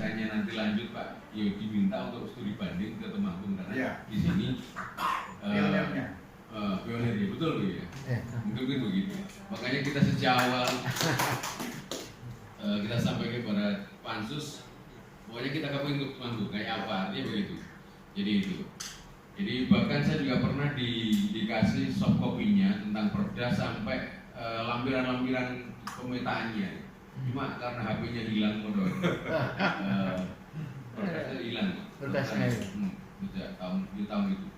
misalnya nanti lanjut Pak, ya diminta untuk studi banding ke Temanggung karena di sini pionirnya, betul ya. Mungkin begitu. Makanya kita sejak awal kita sampaikan kepada Pansus, pokoknya kita kepingin untuk Temanggung kayak apa, artinya begitu. Jadi itu. Jadi bahkan saya juga pernah dikasih soft copy-nya tentang Perda sampai lampiran-lampiran pemetaannya. Cuma karena HP-nya hilang modal. Perdanya hilang. Sejak tahun itu.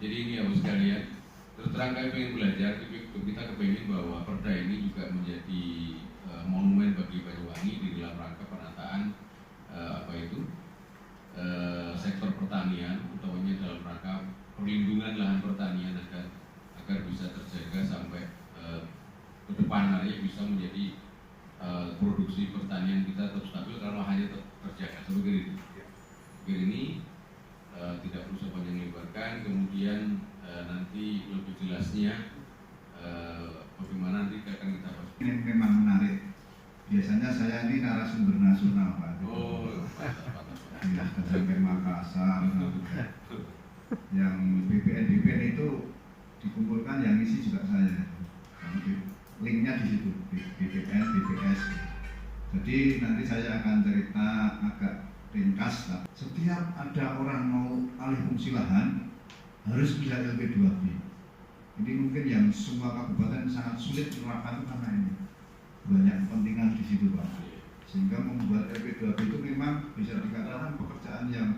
Jadi ini ya Bos sekalian, terus terang kami ingin belajar, kita kepingin bahwa Perda ini juga menjadi monumen bagi Banyuwangi di dalam rangka penataan sektor pertanian, utamanya dalam rangka perlindungan lahan pertanian agar bisa terjaga sampai ke depan hari bisa menjadi produksi pertanian kita tetap stabil kalau lahannya terjaga. Seperti itu. Ini tidak perlu saya panjang lebarkan. Kemudian nanti lebih jelasnya bagaimana nanti akan kita bahas. Ini memang menarik. Biasanya saya ini narasumber nasional Pak. Ya, sampai Makassar, yang BPN itu dikumpulkan, yang isi juga saya. Linknya di situ, BPN, BPS. Jadi nanti saya akan cerita agak ringkas. Setiap ada orang mau alih fungsi lahan harus bisa LP2B. Ini mungkin yang semua kabupaten sangat sulit menerapkan karena ini banyak kepentingan di situ Pak. Sehingga membuat LP2B itu memang bisa dikatakan pekerjaan yang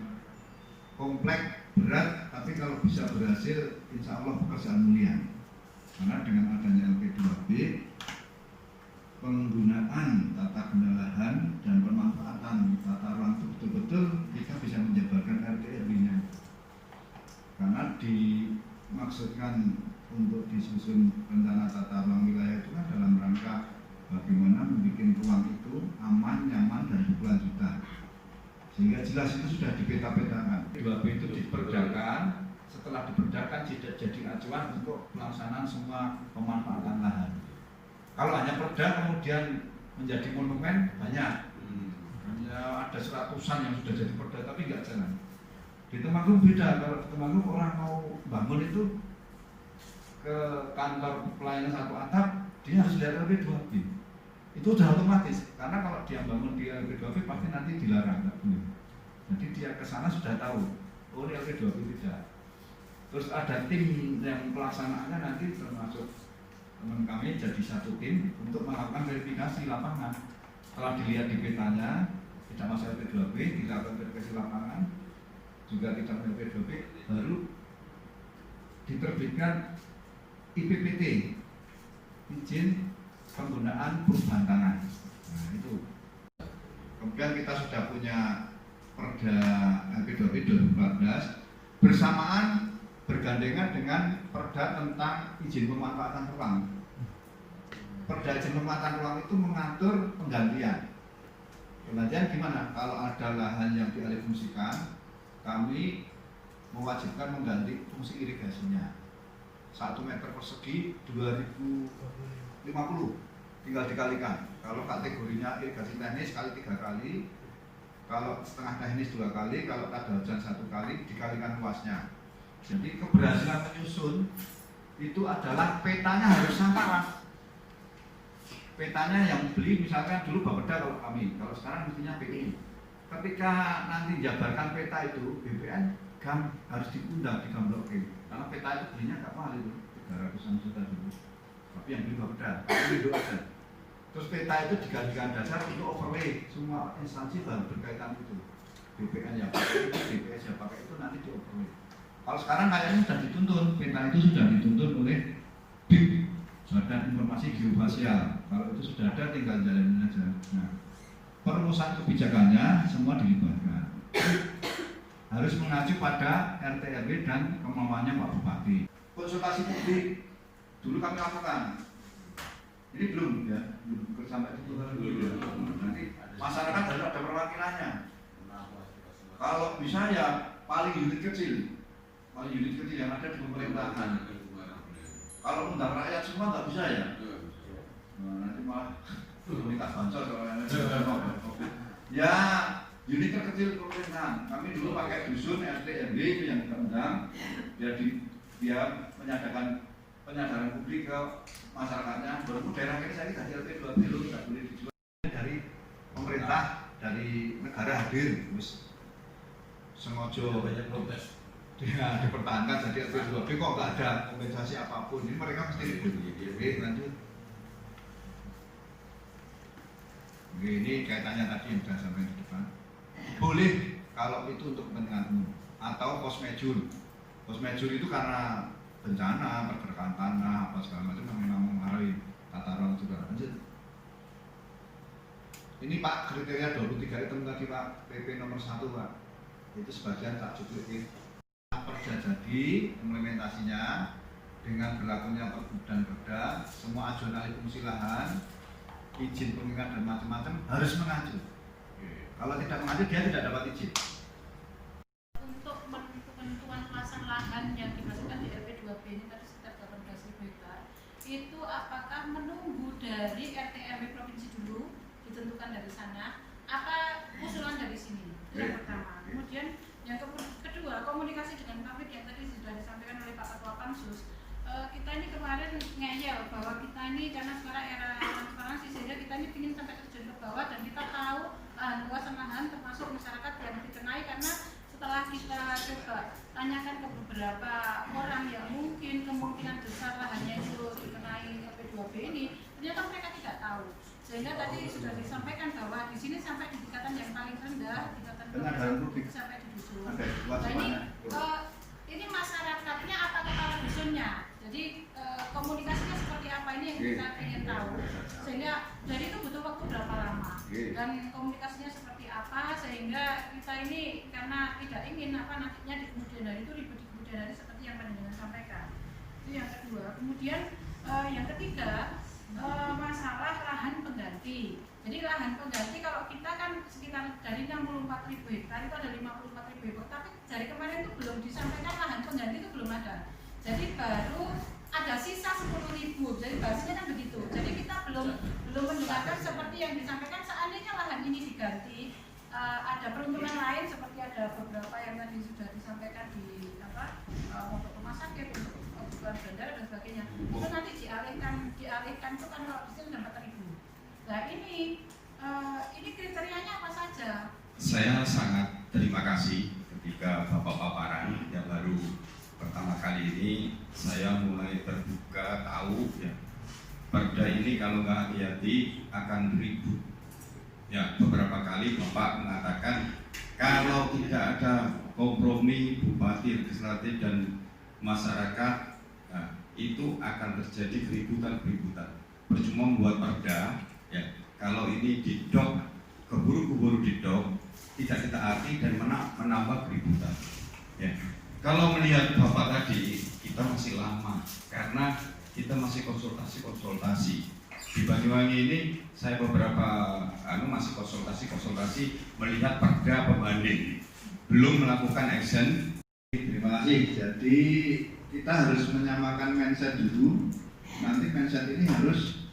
kompleks, berat, tapi kalau bisa berhasil, insya Allah pekerjaan mulia. Karena dengan adanya LP2B, penggunaan tata guna lahan dan pemanfaatan tata ruang itu betul-betul kita bisa menjabarkan RT/RW-nya. Karena dimaksudkan untuk disusun rencana tata ruang wilayah itu kan dalam rangka bagaimana membuat ruang itu aman, nyaman, dan berkelanjutan. Sehingga jelas itu sudah dipeta-petakan. 2B itu diperdakan, setelah diperdakan tidak jadi acuan untuk pelaksanaan semua pemanfaatan lahan. Kalau hanya perda kemudian menjadi monumen banyak. Hanya ada seratusan yang sudah jadi perda tapi nggak jalan. Di Temanggung beda, kalau di Temanggung orang mau bangun itu ke kantor pelayanan satu atap, dia harus lihat LP2B. Itu sudah otomatis, karena kalau dia bangun di LP2B pasti nanti dilarang, nggak boleh. Jadi dia ke sana sudah tahu, oh ini LP2B tidak. Terus ada tim yang pelaksanaannya nanti termasuk teman kami jadi satu tim untuk melakukan verifikasi lapangan. Setelah dilihat di petanya tidak masuk LP2B, dilakukan verifikasi lapangan, juga tidak LP2B, baru diterbitkan IPPT, izin penggunaan perubahan tanah. Nah itu. Kemudian kita sudah punya Perda LP2B 2014 bersamaan bergandengan dengan Perda tentang izin pemanfaatan ruang. Perda izin pemanfaatan ruang itu mengatur penggantian. Penggantian gimana? Kalau ada lahan yang dialihfungsikan, kami mewajibkan mengganti fungsi irigasinya. 1 meter persegi 2050 tinggal dikalikan. Kalau kategorinya irigasi teknis kali 3 kali, kalau setengah teknis 2 kali, kalau ada hujan 1 kali dikalikan luasnya. Jadi keberhasilan menyusun itu adalah petanya harus sama Mas. Petanya yang beli misalkan dulu Bapeda kalau kami, kalau sekarang mestinya PI. Ketika nanti jabarkan peta itu BPN harus diundang di Gambloke. Karena peta itu belinya nggak mahal itu, 300-an juta dulu. Tapi yang beli Bapeda, itu aja. Terus peta itu dijadikan dasar untuk overlay, semua instansi baru berkaitan itu. BPN ya pakai itu, BPS ya pakai itu, nanti di overlay. Kalau sekarang kayaknya sudah dituntun, peta itu sudah dituntun oleh BIM, Badan Informasi Geospasial. Kalau itu sudah ada, tinggal jalanin aja. Nah, perumusan kebijakannya semua dilibatkan. Harus mengacu pada RT/RW dan kemauannya Pak Bupati. Konsultasi publik dulu kami lakukan. Ini belum ya, belum sampai itu dulu. Nanti masyarakat harus ada perwakilannya. Kalau bisa ya paling unit kecil yang ada di pemerintahan. Kalau undang rakyat semua nggak bisa ya. Nah, nanti malah minta bansos kalau ya unit terkecil pemerintahan. Kami dulu pakai dusun RT RW itu yang kita undang, biar penyadaran publik ke masyarakatnya. Walaupun daerah ini saya dari LP 2B loh, tidak boleh dijual. Dari pemerintah, dari negara hadir, terus sengaja banyak protes. dia dipertahankan jadi LP 2B kok nggak ada kompensasi apapun. Ini mereka mesti ribut. Lanjut. Ini kaitannya tadi yang sudah sampai di depan. Boleh kalau itu untuk kepentingan umum atau post major. Post major itu karena bencana, pergerakan tanah, apa segala macam memang mengaruhi tata ruang juga. Lanjut. Ini Pak kriteria 23 item tadi Pak, PP nomor 1 Pak. Itu sebagian tak cukup. Perda jadi implementasinya dengan berlakunya Pergub dan Perda, semua ajuan alih fungsi lahan, izin pengingat dan macam-macam harus mengacu. Kalau tidak mengacu dia tidak dapat izin. Untuk penentuan luasan lahan yang dimasukkan di RP 2B ini tadi sekitar 18.000 hektar, itu apakah menunggu dari RT RW provinsi dulu ditentukan dari sana, apa usulan dari sini? Itu yang pertama. Kemudian yang kedua, komunikasi dengan Kafid yang tadi sudah disampaikan oleh Pak Ketua Pansus. Kita ini kemarin ngeyel bahwa kita ini karena sekarang era transparansi sehingga kita ini ingin sampai terjun ke bawah dan kita tahu luasan lahan termasuk masyarakat yang dikenai karena setelah kita coba tanyakan ke beberapa orang yang mungkin kemungkinan besar lahannya itu dikenai LP2B ini, ternyata mereka tidak tahu. Sehingga tadi sudah disampaikan bahwa di sini sampai di tingkatan yang paling rendah, tingkatan sampai di dusun. Nah ini masyarakatnya apa kepala dusunnya? Jadi komunikasinya seperti apa ini yang kita ingin tahu. Sehingga dari itu butuh waktu berapa lama dan komunikasinya seperti apa sehingga kita ini karena tidak ingin nantinya di kemudian hari itu ribut di kemudian hari seperti yang panjenengan sampaikan. Itu yang kedua. Kemudian yang ketiga masalah lahan pengganti. Jadi lahan pengganti kalau kita kan sekitar dari 64.000 hektar itu ada 54.000 hektar, tapi dari kemarin itu belum disampaikan lahan pengganti itu belum ada. Jadi baru ada sisa 10.000. Jadi bahasanya kan begitu. Jadi kita belum mendengarkan seperti yang disampaikan seandainya lahan ini diganti ada peruntungan lain seperti ada beberapa yang tadi sudah disampaikan di untuk rumah sakit, untuk kebutuhan bandara dan sebagainya. Itu nanti dialihkan itu kan kalau di sini 4.000. Nah ini kriterianya apa saja? Saya sangat terima kasih ketika Bapak paparan yang baru pertama kali ini saya mulai terbuka tahu ya perda ini kalau nggak hati-hati akan ribut. Ya beberapa kali Bapak mengatakan kalau tidak ada kompromi bupati, legislatif dan masyarakat itu akan terjadi keributan. Percuma membuat perda ya kalau ini didok keburu-buru didok tidak kita arti dan menambah keributan. Ya. Kalau melihat Bapak tadi kita masih lama karena kita masih konsultasi. Di Banyuwangi ini saya beberapa masih konsultasi melihat perda pembanding belum melakukan action. Terima kasih. Jadi kita harus menyamakan mindset dulu. Nanti mindset ini harus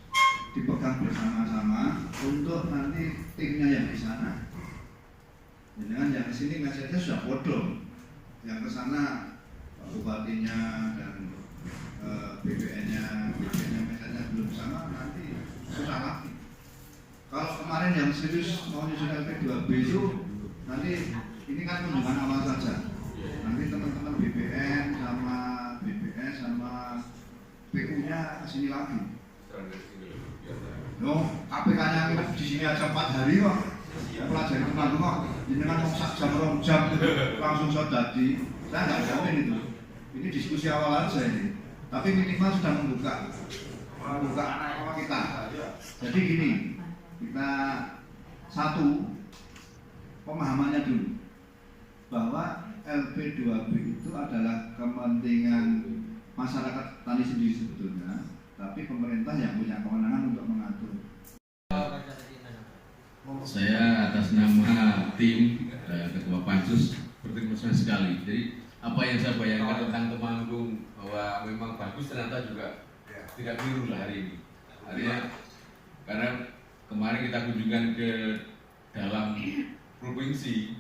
dipegang bersama-sama untuk nanti timnya yang di sana. Dengan yang di sini mindsetnya sudah bodoh. Yang ke sana bupatinya dan BPN-nya mindsetnya belum sama, nanti susah lagi. Kalau kemarin yang serius mau nyusun LP2B itu nanti ini kan kunjungan awal saja. Nanti teman-teman BPN sama BPS sama PU-nya kesini lagi. KPK-nya di sini aja 4 hari kok. Pelajari teman kok. Jangan mau sak jam langsung jadi. Saya nggak jamin itu. Ini diskusi awal aja ini. Tapi minimal sudah membuka anak kita. Jadi gini, kita satu pemahamannya dulu bahwa LP2B itu adalah kepentingan masyarakat tani sendiri sebetulnya, tapi pemerintah yang punya kewenangan untuk mengatur. Saya atas nama tim Ketua Pansus berterima kasih sekali. Jadi apa yang saya bayangkan tentang Temanggung bahwa memang bagus ternyata juga tidak biru lah hari ini. Artinya karena kemarin kita kunjungan ke dalam provinsi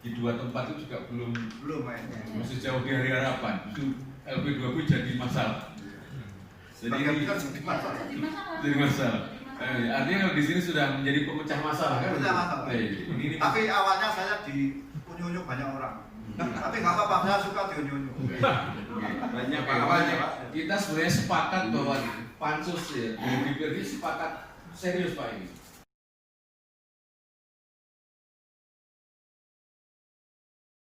di 2 tempat itu juga belum mainnya. masih jauh dari harapan. Itu LP2B jadi masalah. Jadi ini Jadi masalah. jadi masalah. Artinya kalau di sini sudah menjadi pemecah masalah kan? Pemecah masalah. Ini Tapi awalnya saya diunyuk banyak orang. Tapi nggak apa-apa, saya suka diunyuk. banyak kita sebenarnya sepakat bahwa pansus ya, DPR ini sepakat serius Pak ini.